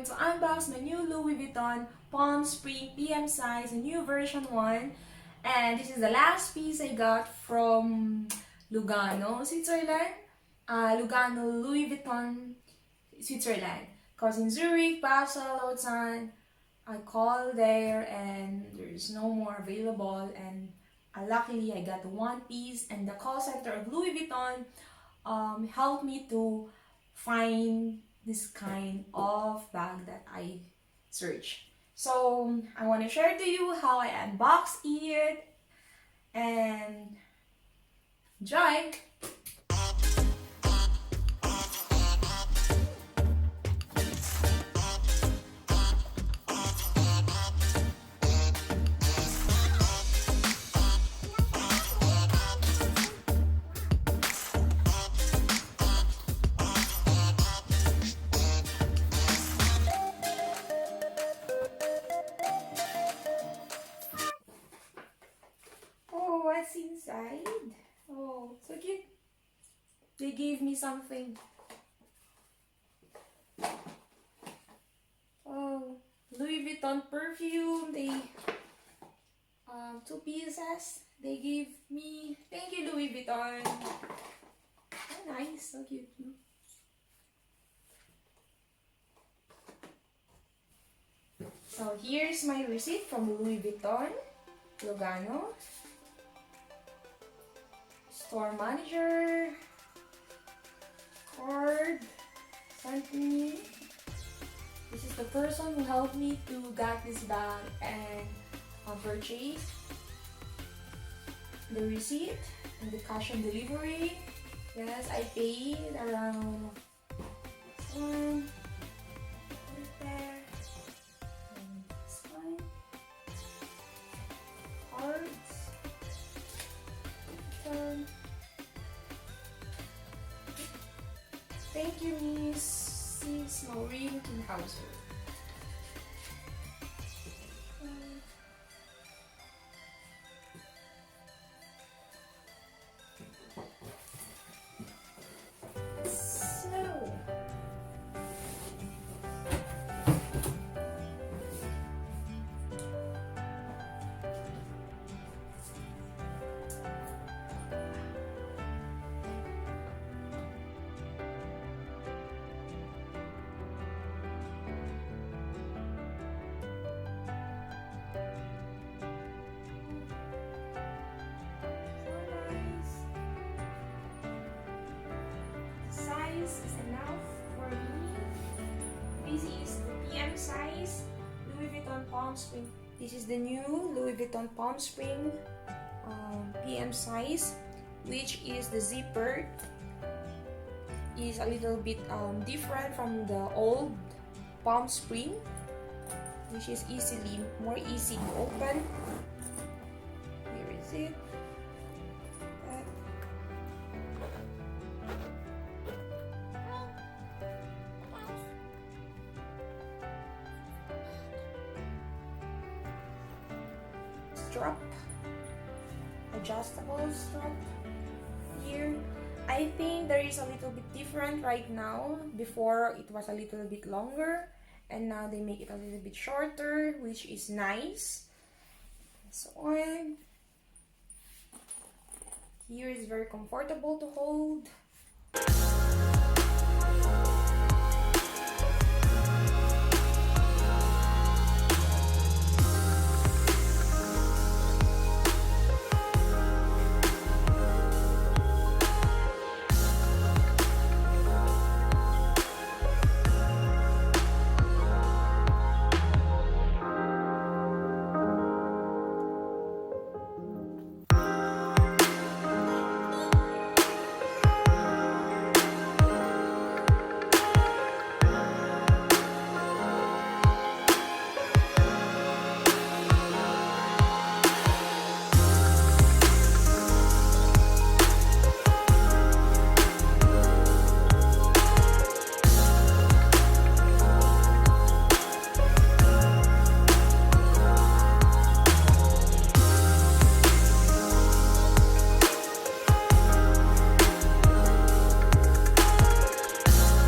going to unbox my new Louis Vuitton Palm Spring PM size, a new version 1. And this is the last piece I got from Lugano, Switzerland. Lugano, Louis Vuitton, Switzerland. Because in Zurich, Basel, Lausanne, I called there and there's no more available. And luckily, I got one piece. And the call center of Louis Vuitton helped me to find this kind of bag that I searched. So I want to share to you how I unbox it and enjoy! What's inside? Oh, so cute. They gave me something. Oh, Louis Vuitton perfume. They 2 pieces. They gave me. Thank you, Louis Vuitton. Oh, nice, so cute. So here's my receipt from Louis Vuitton, Lugano. Store manager, card, sent me. This is the person who helped me to get this bag and purchase. The receipt and the cash on delivery. Yes, I paid around one. There. And this one. Cards. Thank you, Mrs. Maureen Kinhauser. Is enough for me. This is the PM size Louis Vuitton Palm Spring. This is the new Louis Vuitton Palm Spring PM size, which is the zipper is a little bit different from the old Palm Spring, which is more easy to open. Here is it. Strap, adjustable strap here. I think there is a little bit different right now. Before it was a little bit longer and now they make it a little bit shorter, which is nice. So on here is very comfortable to hold.